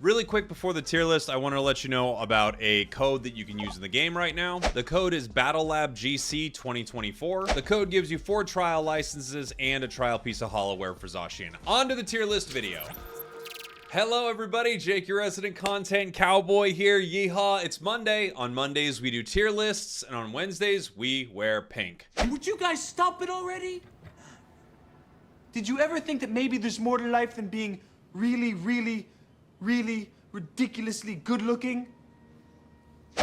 Really quick before the tier list, I want to let you know about a code that you can use in the game right now. The code is BattleLabGC2024. The code gives you 4 trial licenses and a trial piece of hollowware for Zacian. On to the tier list video. Hello everybody, Jake, your resident content cowboy here. Yeehaw, it's Monday. On Mondays we do tier lists, and on Wednesdays we wear pink. Would you guys stop it already? Did you ever think that maybe there's more to life than being really ridiculously good looking?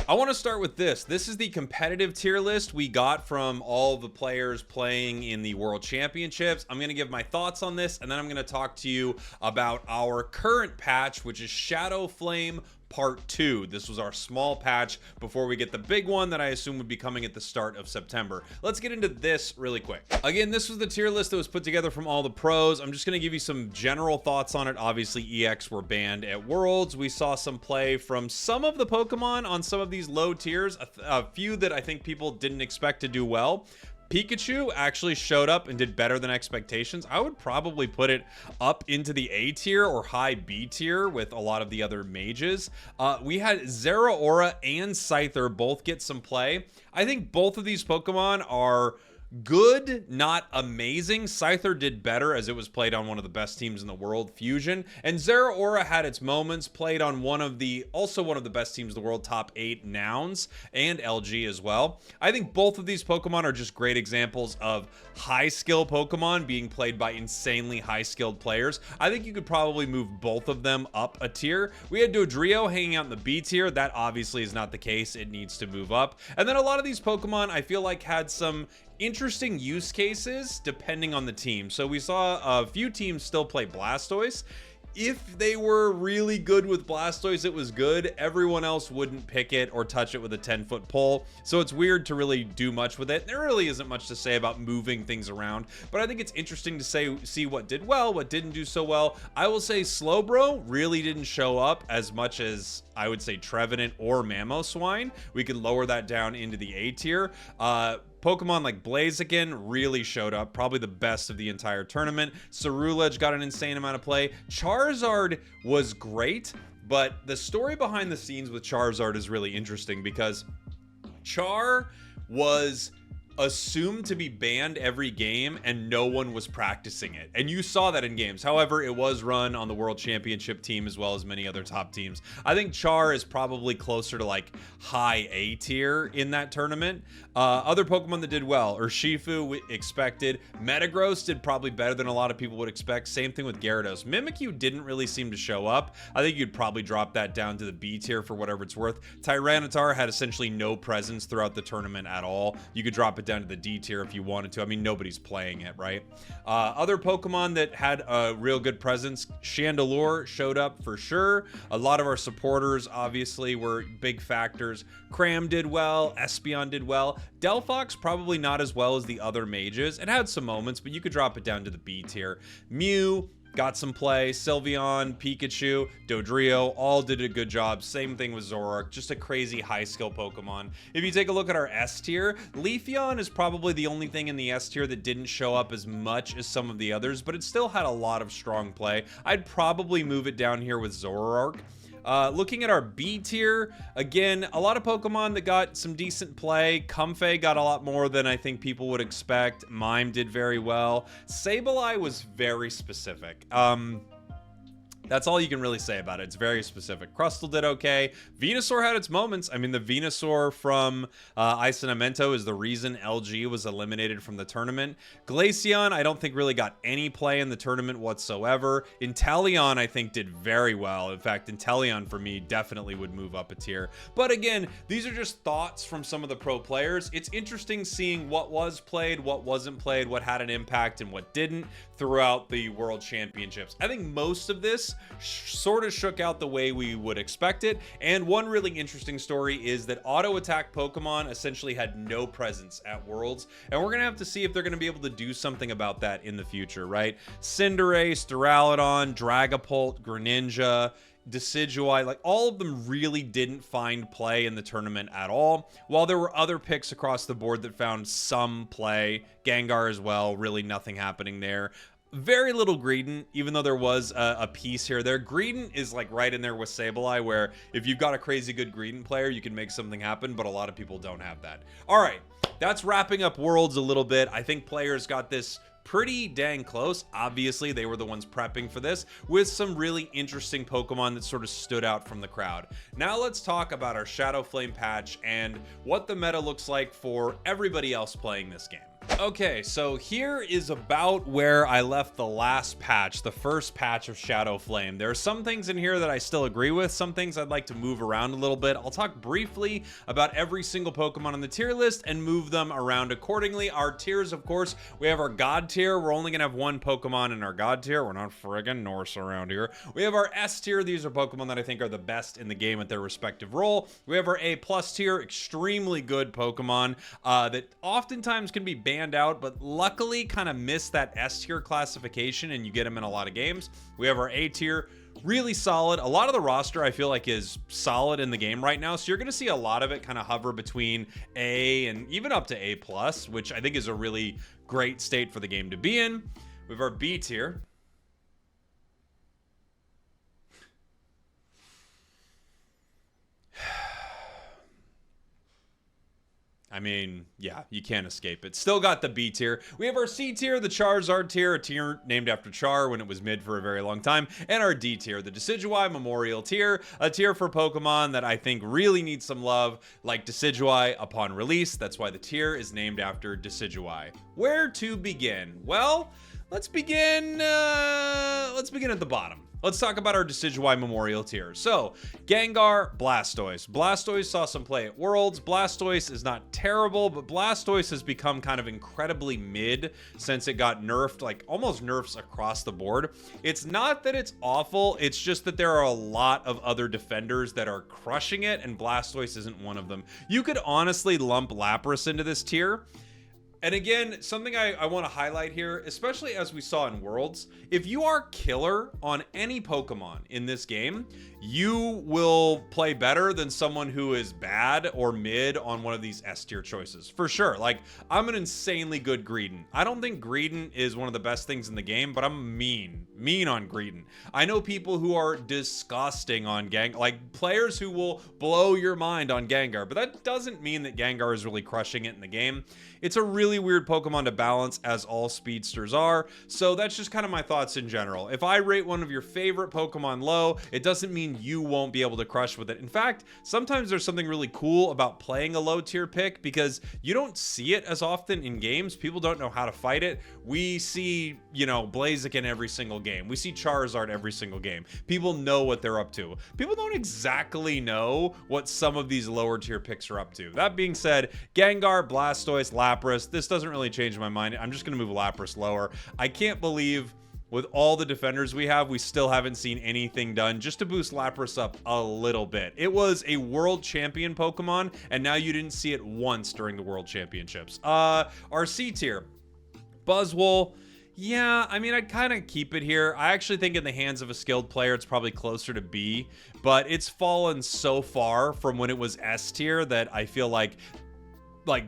I want to start with this. This is the competitive tier list we got from all the players playing in the World Championships. I'm going to give my thoughts on this, and then I'm going to talk to you about our current patch, which is Shadow Flame Part 2. This was our small patch before we get the big one that I assume would be coming at the start of September. Let's get into this really quick. Again, this was the tier list that was put together from all the pros. I'm just going to give you some general thoughts on it. Obviously, EX were banned at Worlds. We saw some play from some of the Pokemon on some of these low tiers, a few that I think people didn't expect to do well. Pikachu actually showed up and did better than expectations. I would probably put it up into the A tier or high B tier with a lot of the other mages. We had Zeraora and Scyther both get some play. I think both of these Pokemon are good, not amazing. Scyther did better as it was played on one of the best teams in the world, Fusion, and Zeraora had its moments, played on also one of the best teams in the world, top 8, Nouns, and LG as well. I think both of these Pokemon are just great examples of high skill Pokemon being played by insanely high skilled players. I think you could probably move both of them up a tier. We had Dodrio hanging out in the B tier. That obviously is not the case. It needs to move up. And then a lot of these Pokemon I feel like had some interesting use cases depending on the team. So we saw a few teams still play Blastoise. If they were really good with Blastoise, it was good. Everyone else wouldn't pick it or touch it with a 10-foot pole. So it's weird to really do much with it. There really isn't much to say about moving things around, but I think it's interesting to see what did well, what didn't do so well. I will say Slowbro really didn't show up as much as I would say Trevenant or Mamoswine. We could lower that down into the A tier. Pokemon like Blaziken really showed up, probably the best of the entire tournament. Cerulege got an insane amount of play. Charizard was great, but the story behind the scenes with Charizard is really interesting because Char was assumed to be banned every game and no one was practicing it, and you saw that in games. However, it was run on the World Championship team as well as many other top teams. I think Char is probably closer to like high A tier in that tournament. Other Pokemon that did well, Urshifu we expected. Metagross did probably better than a lot of people would expect. Same thing with Gyarados. Mimikyu didn't really seem to show up. I think you'd probably drop that down to the B tier for whatever it's worth. Tyranitar had essentially no presence throughout the tournament at all. You could drop it down to the D tier if you wanted to. I mean, nobody's playing it, right? Other Pokemon that had a real good presence, Chandelure showed up for sure. A lot of our supporters obviously were big factors. Cram did well, Espeon did well. Delphox probably not as well as the other mages. It had some moments, but you could drop it down to the B tier. Mew got some play. Sylveon, Pikachu, Dodrio all did a good job. Same thing with Zoroark, just a crazy high skill Pokemon. If you take a look at our S tier, Leafeon is probably the only thing in the S tier that didn't show up as much as some of the others, but it still had a lot of strong play. I'd probably move it down here with Zoroark. Looking at our B tier, again, a lot of Pokemon that got some decent play. Comfey got a lot more than I think people would expect. Mime did very well. Sableye was very specific. That's all you can really say about it. It's very specific. Crustle did okay. Venusaur had its moments. I mean, the Venusaur from Isonemento is the reason LG was eliminated from the tournament. Glaceon, I don't think really got any play in the tournament whatsoever. Inteleon, I think, did very well. In fact, Inteleon, for me, definitely would move up a tier. But again, these are just thoughts from some of the pro players. It's interesting seeing what was played, what wasn't played, what had an impact, and what didn't throughout the World Championships. I think most of this sort of shook out the way we would expect it. And one really interesting story is that auto attack Pokemon essentially had no presence at Worlds, and we're gonna have to see if they're gonna be able to do something about that in the future, right? Cinderace, Duraludon, Dragapult, Greninja, Decidueye, like all of them really didn't find play in the tournament at all, while there were other picks across the board that found some play. Gengar as well, really nothing happening there. Very little Greedent, even though there was a piece here. Greedent is like right in there with Sableye, where if you've got a crazy good Greedent player, you can make something happen, but a lot of people don't have that. All right, that's wrapping up Worlds a little bit. I think players got this pretty dang close. Obviously, they were the ones prepping for this, with some really interesting Pokemon that sort of stood out from the crowd. Now let's talk about our Shadow Flame patch and what the meta looks like for everybody else playing this game. Okay, so here is about where I left the last patch, the first patch of Shadow Flame. There are some things in here that I still agree with, some things I'd like to move around a little bit. I'll talk briefly about every single Pokemon on the tier list and move them around accordingly. Our tiers, of course, we have our God tier. We're only gonna have one Pokemon in our God tier. We're not friggin' Norse around here. We have our S tier. These are Pokemon that I think are the best in the game at their respective role. We have our A+ tier, extremely good Pokemon that oftentimes can be banned out, but luckily kind of miss that S tier classification and you get them in a lot of games. We have our A tier, really solid. A lot of the roster I feel like is solid in the game right now, so you're going to see a lot of it kind of hover between A and even up to A+, which I think is a really great state for the game to be in. We have our B tier. I mean, yeah, you can't escape it. Still got the B tier. We have our C tier, the Charizard tier, a tier named after Char when it was mid for a very long time, and our D tier, the Decidueye Memorial tier, a tier for Pokemon that I think really needs some love, like Decidueye upon release. That's why the tier is named after Decidueye. Where to begin? Well, let's begin at the bottom. Let's talk about our Decidueye Memorial tier. So, Gengar, Blastoise. Blastoise saw some play at Worlds. Blastoise is not terrible, but Blastoise has become kind of incredibly mid since it got nerfed, like almost nerfs across the board. It's not that it's awful, it's just that there are a lot of other defenders that are crushing it, and Blastoise isn't one of them. You could honestly lump Lapras into this tier. And again, something I want to highlight here, especially as we saw in Worlds, if you are killer on any Pokemon in this game, you will play better than someone who is bad or mid on one of these S tier choices. For sure. Like, I'm an insanely good Greedent. I don't think Greedent is one of the best things in the game, but I'm mean on Greedent. I know people who are disgusting on Gengar, like players who will blow your mind on Gengar, but that doesn't mean that Gengar is really crushing it in the game. It's a really weird Pokemon to balance, as all speedsters are, so that's just kind of my thoughts in general. If I rate one of your favorite Pokemon low, it doesn't mean you won't be able to crush with it. In fact, sometimes there's something really cool about playing a low tier pick because you don't see it as often in games. People don't know how to fight it. We see, you know, Blaziken every single game. We see Charizard every single game. People know what they're up to. People don't exactly know what some of these lower tier picks are up to. That being said, Gengar, Blastoise, Lapras, this doesn't really change my mind. I'm just going to move Lapras lower. I can't believe with all the defenders we have, we still haven't seen anything done just to boost Lapras up a little bit. It was a world champion Pokemon, and now you didn't see it once during the world championships. Our C tier, Buzzwole. Yeah, I mean, I'd kind of keep it here. I actually think in the hands of a skilled player, it's probably closer to B, but it's fallen so far from when it was S tier that I feel like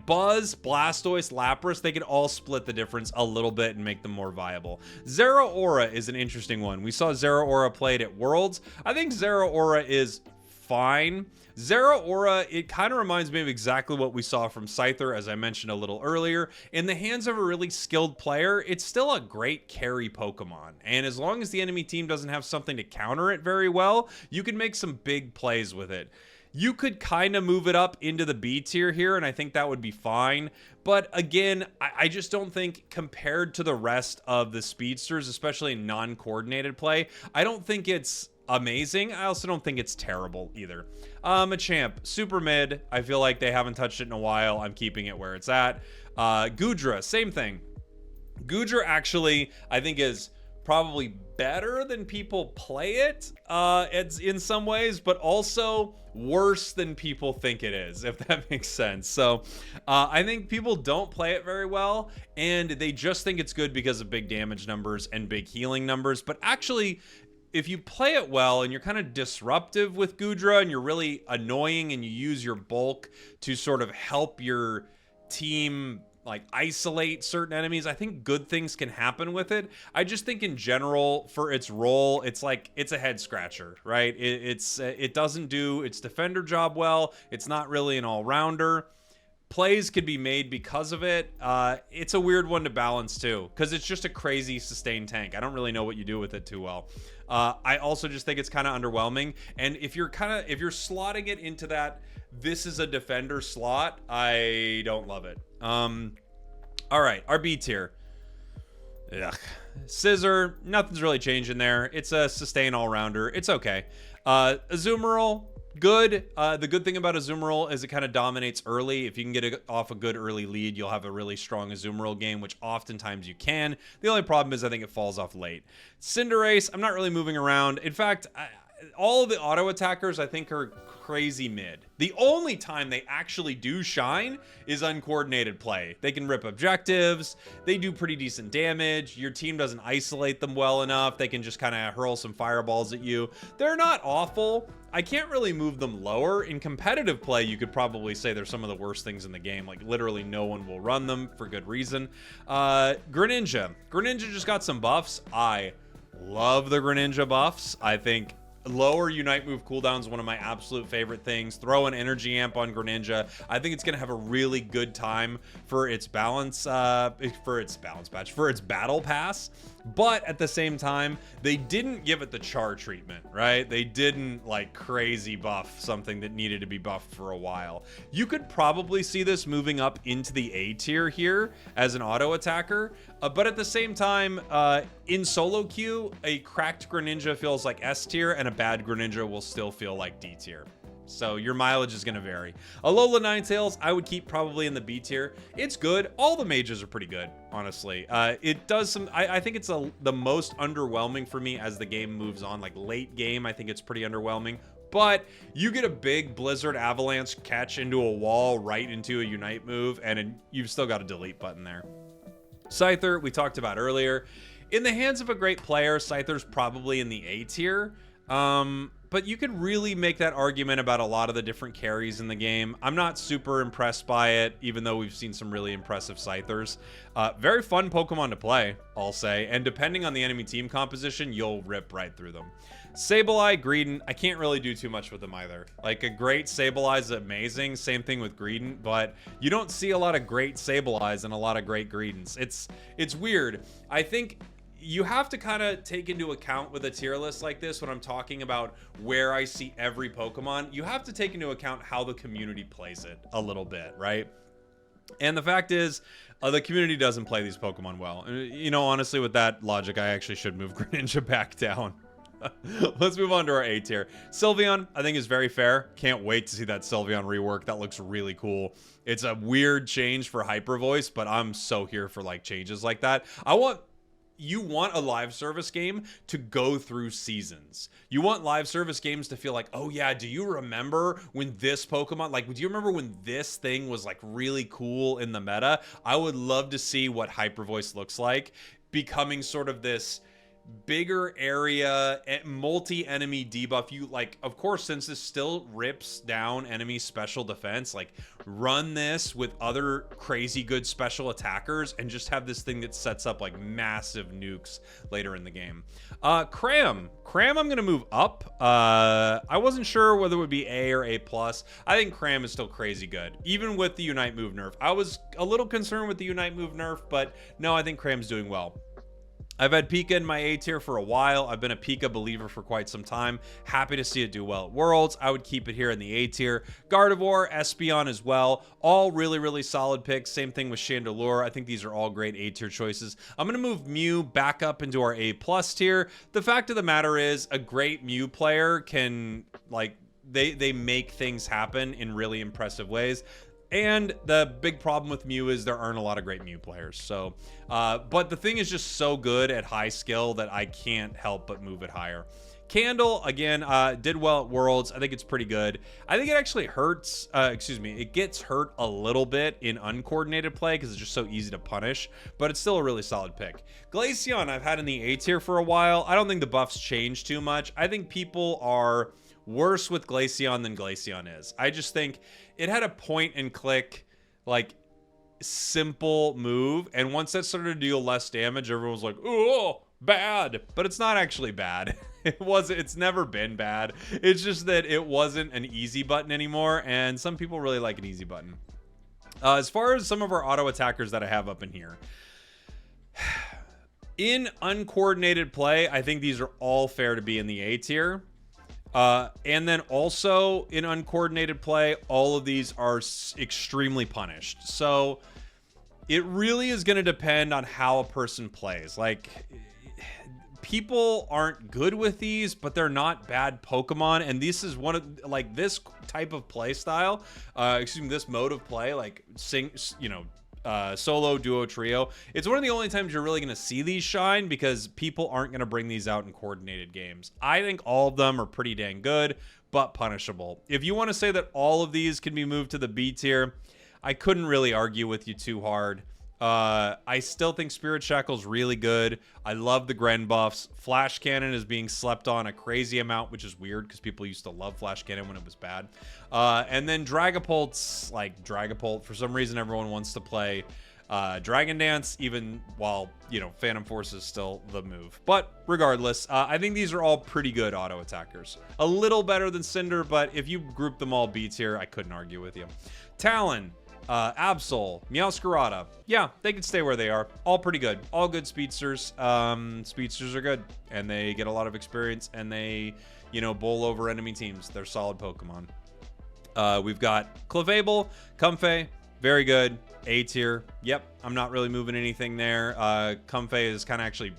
Buzz, Blastoise, Lapras, they could all split the difference a little bit and make them more viable. Zeraora is an interesting one. We saw Zeraora played at Worlds. I think Zeraora is fine. Zeraora, it kind of reminds me of exactly what we saw from Scyther, as I mentioned a little earlier. In the hands of a really skilled player, it's still a great carry Pokemon. And as long as the enemy team doesn't have something to counter it very well, you can make some big plays with it. You could kind of move it up into the B tier here, and I think that would be fine. But again, I just don't think compared to the rest of the speedsters, especially in non-coordinated play, I don't think it's amazing. I also don't think it's terrible either. Machamp, super mid. I feel like they haven't touched it in a while. I'm keeping it where it's at. Goodra, same thing. Goodra actually, I think is probably better than people play it it's in some ways, but also worse than people think it is, if that makes sense. So I think people don't play it very well, and they just think it's good because of big damage numbers and big healing numbers. But actually, if you play it well and you're kind of disruptive with Goodra and you're really annoying and you use your bulk to sort of help your team like isolate certain enemies. I think good things can happen with it. I just think in general for its role, it's like it's a head scratcher, right? It doesn't do its defender job well. It's not really an all-rounder. Plays could be made because of it. It's a weird one to balance too, because it's just a crazy sustained tank. I don't really know what you do with it too well. I also just think it's kind of underwhelming. And if you're slotting it into that, this is a defender slot, I don't love it. All right, our B tier. Ugh. Scissor, nothing's really changing there. It's a sustain all-rounder. It's okay. Azumarill, good. The good thing about Azumarill is it kind of dominates early. If you can get off a good early lead, you'll have a really strong Azumarill game, which oftentimes you can. The only problem is I think it falls off late. Cinderace, I'm not really moving around. In fact, all of the auto attackers I think are crazy mid. The only time they actually do shine is uncoordinated play. They can rip objectives. They do pretty decent damage. Your team doesn't isolate them well enough. They can just kind of hurl some fireballs at you. They're not awful. I can't really move them lower. In competitive play, you could probably say they're some of the worst things in the game. Like, literally no one will run them for good reason. Greninja. Greninja just got some buffs. I love the Greninja buffs. I think lower Unite move cooldown is one of my absolute favorite things. Throw an energy amp on Greninja. I think it's going to have a really good time for its balance, for its battle pass. But at the same time, they didn't give it the char treatment, right? They didn't like crazy buff something that needed to be buffed for a while. You could probably see this moving up into the A tier here as an auto attacker. But at the same time, in solo queue, a cracked Greninja feels like S tier and a bad Greninja will still feel like D tier. So your mileage is going to vary. Alola Ninetales, I would keep probably in the B tier. It's good. All the mages are pretty good, honestly. It does some... I think it's the most underwhelming for me as the game moves on. Like late game, I think it's pretty underwhelming. But you get a big Blizzard Avalanche catch into a wall right into a Unite move, and you've still got a delete button there. Scyther, we talked about earlier. In the hands of a great player, Scyther's probably in the A tier. But you could really make that argument about a lot of the different carries in the game. I'm not super impressed by it, even though we've seen some really impressive Scythers. Very fun Pokemon to play, I'll say. And depending on the enemy team composition, you'll rip right through them. Sableye, Greedent, I can't really do too much with them either. Like, a great Sableye is amazing. Same thing with Greedent, but you don't see a lot of great Sableyes and a lot of great Greedents. It's weird. I think you have to kind of take into account with a tier list like this when I'm talking about where I see every Pokemon. You have to take into account how the community plays it a little bit, right? And the fact is, the community doesn't play these Pokemon well. You know, honestly, with that logic, I actually should move Greninja back down. Let's move on to our A tier. Sylveon, I think, is very fair. Can't wait to see that Sylveon rework. That looks really cool. It's a weird change for Hyper Voice, but I'm so here for like changes like that. You want a live service game to go through seasons. You want live service games to feel like, oh yeah, do you remember when this Pokemon, like, do you remember when this thing was like really cool in the meta? I would love to see what Hyper Voice looks like, becoming sort of this bigger area, multi-enemy debuff. You, like, of course, since this still rips down enemy special defense, like, run this with other crazy good special attackers and just have this thing that sets up like massive nukes later in the game. Cram, I'm gonna move up. I wasn't sure whether it would be A or A+. I think Cram is still crazy good, even with the Unite move nerf. I was a little concerned with the Unite move nerf, but no, I think Cram's doing well. I've had Pika in my A tier for a while. I've been a Pika believer for quite some time. Happy to see it do well at Worlds. I would keep it here in the A tier. Gardevoir, Espeon as well. All really, really solid picks. Same thing with Chandelure. I think these are all great A tier choices. I'm going to move Mew back up into our A+ tier. The fact of the matter is, a great Mew player can, like, they make things happen in really impressive ways. And the big problem with Mew is there aren't a lot of great Mew players. So, but the thing is just so good at high skill that I can't help but move it higher. Candle, again, did well at Worlds. I think it's pretty good. I think it actually hurts, it gets hurt a little bit in uncoordinated play because it's just so easy to punish, but it's still a really solid pick. Glaceon, I've had in the A tier for a while. I don't think the buffs change too much. I think people are worse with Glaceon than Glaceon is. I just think it had a point and click, like, simple move. And once that started to deal less damage, everyone was like, oh, bad. But it's not actually bad. It's never been bad. It's just that it wasn't an easy button anymore. And some people really like an easy button. As far as some of our auto attackers that I have up in here, in uncoordinated play, I think these are all fair to be in the A tier. And then also in uncoordinated play, all of these are extremely punished. So it really is going to depend on how a person plays. Like, people aren't good with these, but they're not bad Pokemon. And this is one of, like, this type of play style, this mode of play, like solo, duo, trio. It's one of the only times you're really going to see these shine because people aren't going to bring these out in coordinated games. I think all of them are pretty dang good, but punishable. If you want to say that all of these can be moved to the B tier, I couldn't really argue with you too hard. I still think Spirit Shackle's really good. I love the Gren buffs. Flash Cannon is being slept on a crazy amount, which is weird because people used to love Flash Cannon when it was bad. And then Dragapult's like Dragapult. For some reason, everyone wants to play Dragon Dance, even while, Phantom Force is still the move. But regardless, I think these are all pretty good auto attackers. A little better than Cinder, but if you group them all B tier, I couldn't argue with you. Talon. Absol, Meowscarada. Yeah, they can stay where they are. All pretty good. All good speedsters. Speedsters are good, and they get a lot of experience, and they, bowl over enemy teams. They're solid Pokemon. We've got Clefable, Comfey, very good. A tier. Yep, I'm not really moving anything there. Comfey is kind of actually...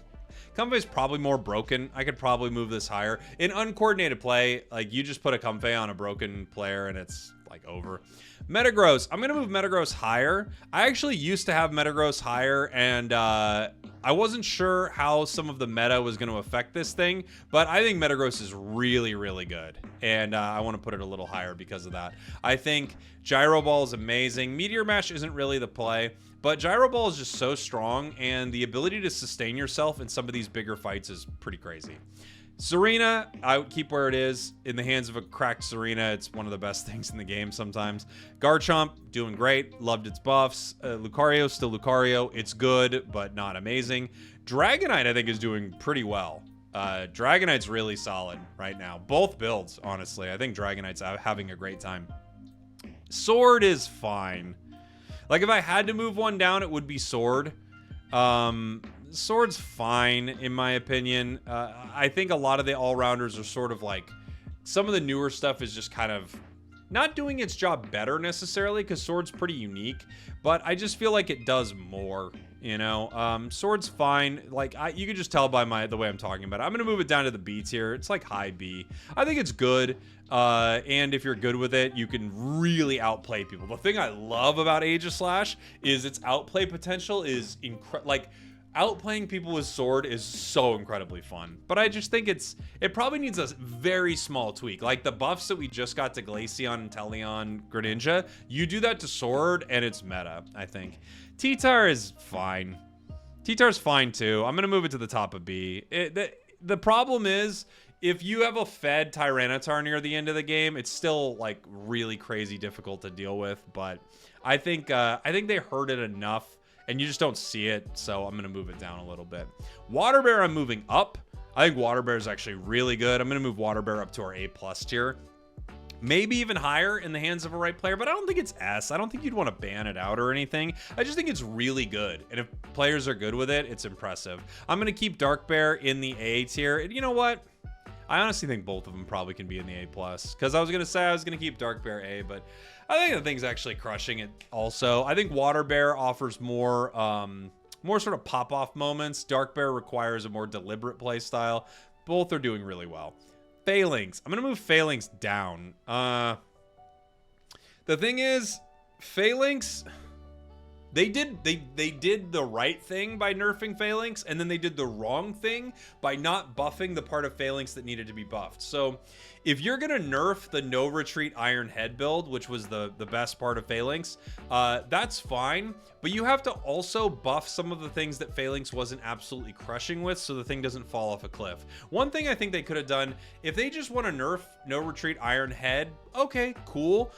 Comfey's probably more broken. I could probably move this higher. In uncoordinated play, like, you just put a Comfey on a broken player, and it's, like, over. Metagross. I'm going to move Metagross higher. I actually used to have Metagross higher, and I wasn't sure how some of the meta was going to affect this thing, but I think Metagross is really, really good, and I want to put it a little higher because of that. I think Gyro Ball is amazing. Meteor Mash isn't really the play, but Gyro Ball is just so strong, and the ability to sustain yourself in some of these bigger fights is pretty crazy. Serena, I would keep where it is. In the hands of a cracked Serena, it's one of the best things in the game sometimes. Garchomp, doing great. Loved its buffs. Lucario, still Lucario. It's good, but not amazing. Dragonite, I think, is doing pretty well. Dragonite's really solid right now. Both builds, honestly. I think Dragonite's having a great time. Sword is fine. Like, if I had to move one down, it would be Sword. Sword's fine, in my opinion. I think a lot of the all-rounders are sort of like... Some of the newer stuff is just kind of not doing its job better, necessarily, because Sword's pretty unique. But I just feel like it does more, Sword's fine. Like, you can just tell by the way I'm talking about it. I'm going to move it down to the B tier. It's like high B. I think it's good. And if you're good with it, you can really outplay people. The thing I love about Aegislash is its outplay potential is incredible. Like, outplaying people with Sword is so incredibly fun, but I just think it probably needs a very small tweak. Like the buffs that we just got to Glaceon, Teleon, Greninja, you do that to Sword and it's meta, I think. T-Tar is fine. T-Tar's fine too. I'm going to move it to the top of B. The problem is, if you have a fed Tyranitar near the end of the game, it's still like really crazy difficult to deal with, but I think they hurt it enough. And you just don't see it, so I'm going to move it down a little bit. Water Bear, I'm moving up. I think Water Bear is actually really good. I'm going to move Water Bear up to our A+ tier. Maybe even higher in the hands of a right player, but I don't think it's S. I don't think you'd want to ban it out or anything. I just think it's really good. And if players are good with it, it's impressive. I'm going to keep Dark Bear in the A tier. And you know what? I honestly think both of them probably can be in the A+. Because I was going to say I was going to keep Dark Bear A, but I think the thing's actually crushing it also. I think Water Bear offers more sort of pop-off moments. Dark Bear requires a more deliberate play style. Both are doing really well. Phalanx. I'm going to move Phalanx down. The thing is, Phalanx... They did the right thing by nerfing Phalanx, and then they did the wrong thing by not buffing the part of Phalanx that needed to be buffed. So if you're going to nerf the no retreat Iron Head build, which was the best part of Phalanx, that's fine. But you have to also buff some of the things that Phalanx wasn't absolutely crushing with, so the thing doesn't fall off a cliff. One thing I think they could have done, if they just want to nerf no retreat Iron Head, okay, cool.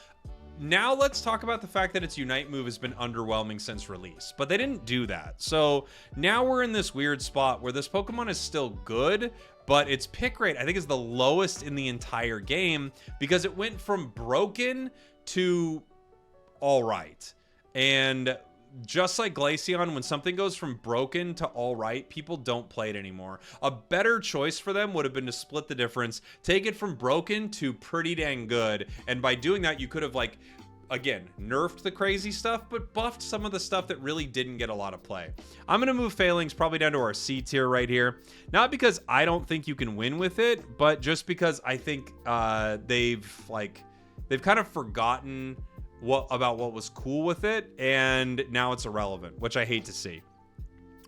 Now let's talk about the fact that its Unite move has been underwhelming since release, but they didn't do that. So now we're in this weird spot where this Pokemon is still good, but its pick rate I think is the lowest in the entire game because it went from broken to all right. And just like Glaceon, when something goes from broken to all right, people don't play it anymore. A better choice for them would have been to split the difference, take it from broken to pretty dang good. And by doing that, you could have, like, again, nerfed the crazy stuff, but buffed some of the stuff that really didn't get a lot of play. I'm going to move Phalanx probably down to our C tier right here. Not because I don't think you can win with it, but just because I think they've kind of forgotten about what was cool with it, and now it's irrelevant, which I hate to see.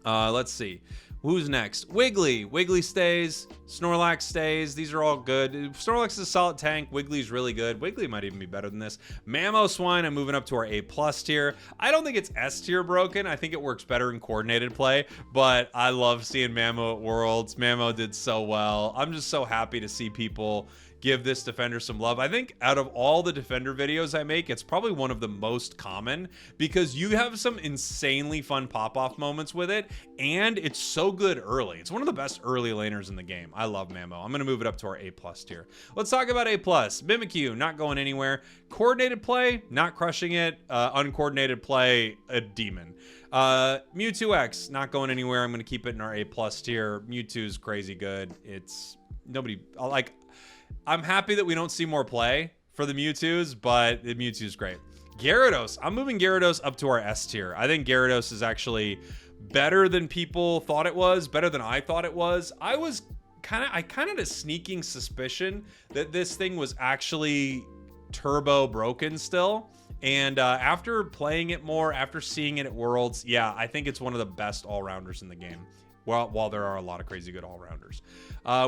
Let's see. Who's next? Wiggly. Wiggly stays. Snorlax stays. These are all good. Snorlax is a solid tank. Wiggly's really good. Wiggly might even be better than this. Mamoswine, I'm moving up to our A+ tier. I don't think it's S tier broken. I think it works better in coordinated play, but I love seeing Mamo at Worlds. Mamo did so well. I'm just so happy to see people give this defender some love. I think out of all the defender videos I make, it's probably one of the most common because you have some insanely fun pop-off moments with it, and it's so good early. It's one of the best early laners in the game. I love Mamo. I'm going to move it up to our A+ tier. Let's talk about A+. Mimikyu, not going anywhere. Coordinated play, not crushing it. Uncoordinated play, a demon. Mewtwo X, not going anywhere. I'm going to keep it in our A+ tier. Mewtwo's crazy good. It's nobody like. I'm happy that we don't see more play for the Mewtwo's, but the Mewtwo's great. Gyarados. I'm moving Gyarados up to our S tier. I think Gyarados is actually better than people thought it was, better than I thought it was. I kind of had a sneaking suspicion that this thing was actually turbo broken still. And after playing it more, after seeing it at Worlds, yeah, I think it's one of the best all-rounders in the game. While there are a lot of crazy good all-rounders.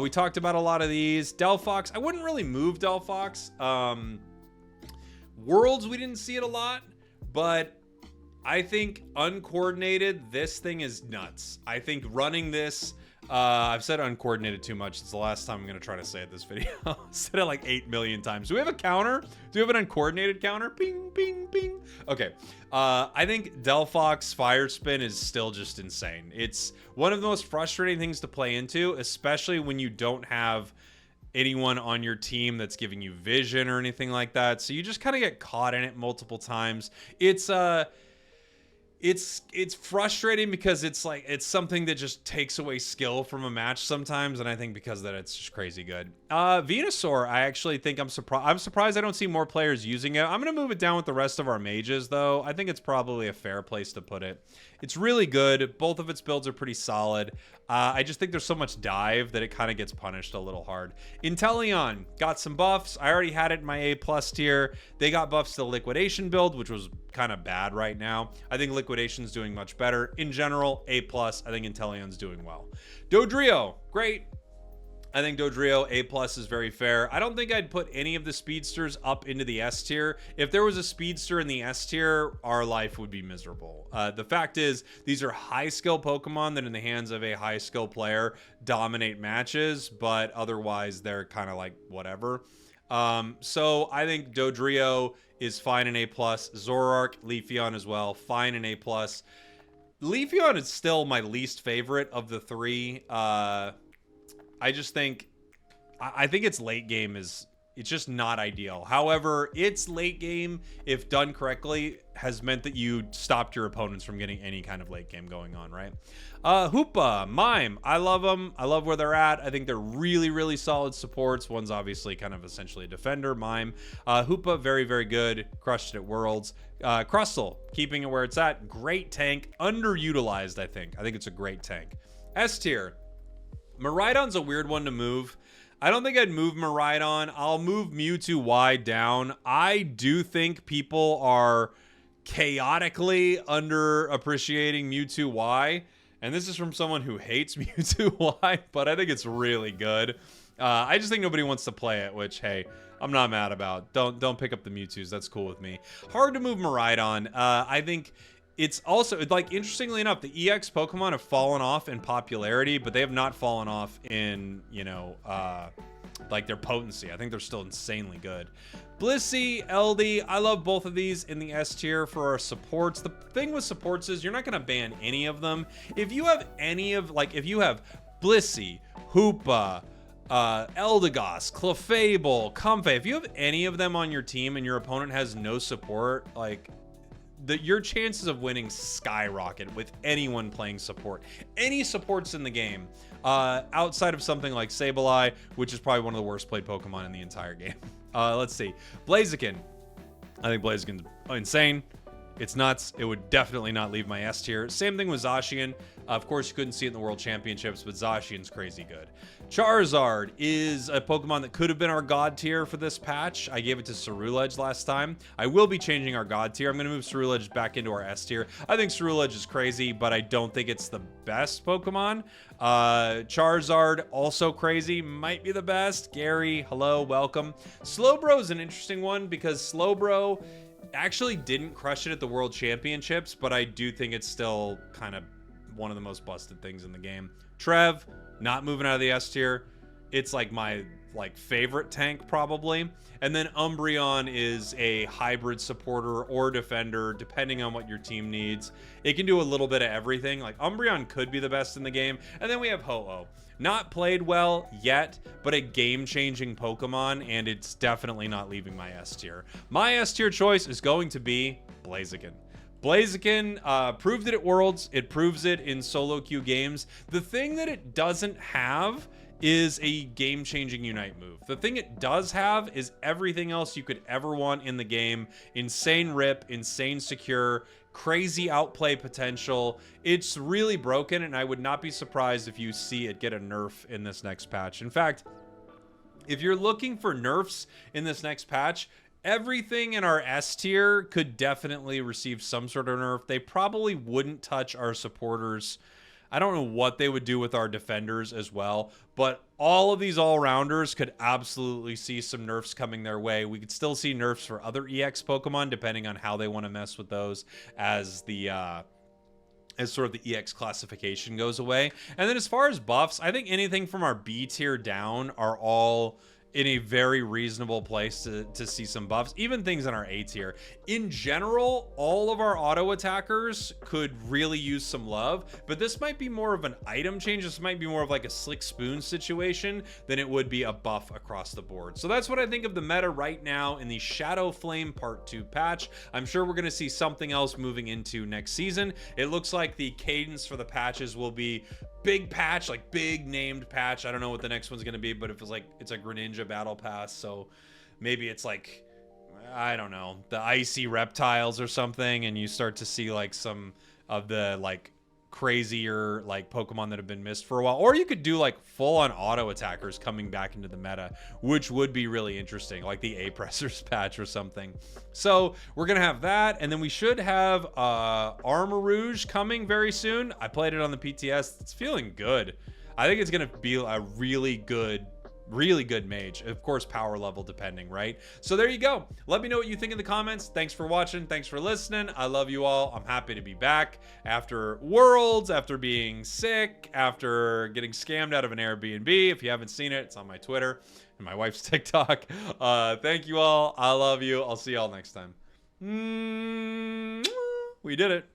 We talked about a lot of these. Delphox, I wouldn't really move Delphox. Worlds, we didn't see it a lot, but I think uncoordinated, this thing is nuts. I think running this, I've said uncoordinated too much. It's the last time I'm going to try to say it this video. I said it like 8 million times. Do we have a counter? Do we have an uncoordinated counter? Ping, ping, ping. Okay. I think Delphox Fire Spin is still just insane. It's one of the most frustrating things to play into, especially when you don't have anyone on your team that's giving you vision or anything like that. So you just kind of get caught in it multiple times. It's frustrating because it's something that just takes away skill from a match sometimes, and I think because of that it's just crazy good. Venusaur, I actually think I'm surprised I don't see more players using it. I'm gonna move it down with the rest of our mages though. I think it's probably a fair place to put it. It's really good. Both of its builds are pretty solid. I just think there's so much dive that it kind of gets punished a little hard. Inteleon got some buffs. I already had it in my A+ tier. They got buffs to the Liquidation build, which was kind of bad right now. I think Liquidation's doing much better. In general, A+. I think Inteleon's doing well. Dodrio, great. I think Dodrio A+ is very fair. I don't think I'd put any of the speedsters up into the S tier. If there was a speedster in the S tier, our life would be miserable. The fact is, these are high skill Pokemon that in the hands of a high skill player dominate matches, but otherwise they're kind of like whatever. So I think Dodrio is fine in A+. Zoroark, Leafeon as well, fine in A+. Leafeon is still my least favorite of the three. I just think, I think its late game it's just not ideal. However, its late game, if done correctly, has meant that you stopped your opponents from getting any kind of late game going on, right? Hoopa, Mime, I love them. I love where they're at. I think they're really, really solid supports. One's obviously kind of essentially a defender, Mime. Hoopa, very, very good. Crushed it at Worlds. Crustle, keeping it where it's at. Great tank. Underutilized, I think. I think it's a great tank. S tier. Miraidon's a weird one to move. I don't think I'd move Miraidon. I'll move Mewtwo Y down. I do think people are chaotically underappreciating Mewtwo Y. And this is from someone who hates Mewtwo Y, but I think it's really good. I just think nobody wants to play it, which, hey, I'm not mad about. Don't pick up the Mewtwo's. That's cool with me. Hard to move Miraidon. I think it's also, like, interestingly enough, the EX Pokemon have fallen off in popularity, but they have not fallen off in, you know, like their potency. I think they're still insanely good. Blissey, LD, I love both of these in the S tier for our supports. The thing with supports is you're not going to ban any of them. If you have any of, like, if you have Blissey, Hoopa, Eldegoss, Clefable, Comfey, if you have any of them on your team and your opponent has no support, like, your chances of winning skyrocket with anyone playing support. Any supports in the game, outside of something like Sableye, which is probably one of the worst played Pokemon in the entire game. Let's see. Blaziken. I think Blaziken's insane. It's nuts. It would definitely not leave my S tier. Same thing with Zacian. Of course, you couldn't see it in the World Championships, but Zacian's crazy good. Charizard is a Pokemon that could have been our God tier for this patch. I gave it to Ceruledge last time. I will be changing our God tier. I'm going to move Ceruledge back into our S tier. I think Ceruledge is crazy, but I don't think it's the best Pokemon. Charizard, also crazy. Might be the best. Gary, hello, welcome. Slowbro is an interesting one because Slowbro actually didn't crush it at the World Championships, but I do think it's still kind of one of the most busted things in the game. Trev, not moving out of the S tier. It's like my favorite tank probably. And then Umbreon is a hybrid supporter or defender depending on what your team needs. It can do a little bit of everything. Like Umbreon could be the best in the game. And then we have Ho-Oh. Not played well yet, but a game-changing Pokemon, and it's definitely not leaving my S tier. My S tier choice is going to be Blaziken. Blaziken proved it at Worlds. It proves it in solo queue games. The thing that it doesn't have is a game-changing Unite move. The thing it does have is everything else you could ever want in the game. Insane Rip, insane Secure, crazy outplay potential. It's really broken, and I would not be surprised if you see it get a nerf in this next patch. In fact, if you're looking for nerfs in this next patch, everything in our S tier could definitely receive some sort of nerf. They probably wouldn't touch our supporters. I don't know what they would do with our defenders as well, but all of these all-rounders could absolutely see some nerfs coming their way. We could still see nerfs for other EX Pokemon, depending on how they want to mess with those as the as sort of the EX classification goes away. And then as far as buffs, I think anything from our B tier down are all in a very reasonable place to see some buffs, even things in our A tier. In general, all of our auto attackers could really use some love, but this might be more of an item change. This might be more of like a Slick Spoon situation than it would be a buff across the board. So that's what I think of the meta right now in the Shadow Flame Part 2 patch. I'm sure we're going to see something else moving into next season. It looks like the cadence for the patches will be big patch, like big named patch. I don't know what the next one's going to be, but it was like it's a Greninja battle pass, so maybe it's like, I don't know, the icy reptiles or something, and you start to see like some of the like crazier like Pokemon that have been missed for a while. Or you could do like full-on auto attackers coming back into the meta, which would be really interesting, like the A-Pressers patch or something. So we're gonna have that, and then we should have Armor Rouge coming very soon. I played it on the PTS. It's feeling good. I think it's gonna be a really good mage, of course, power level depending, right? So there you go. Let me know what you think in the comments. Thanks for watching. Thanks for listening. I love you all. I'm happy to be back after Worlds, after being sick, after getting scammed out of an Airbnb. If you haven't seen it, it's on my Twitter and my wife's TikTok. Thank you all. I love you. I'll see y'all next time. We did it.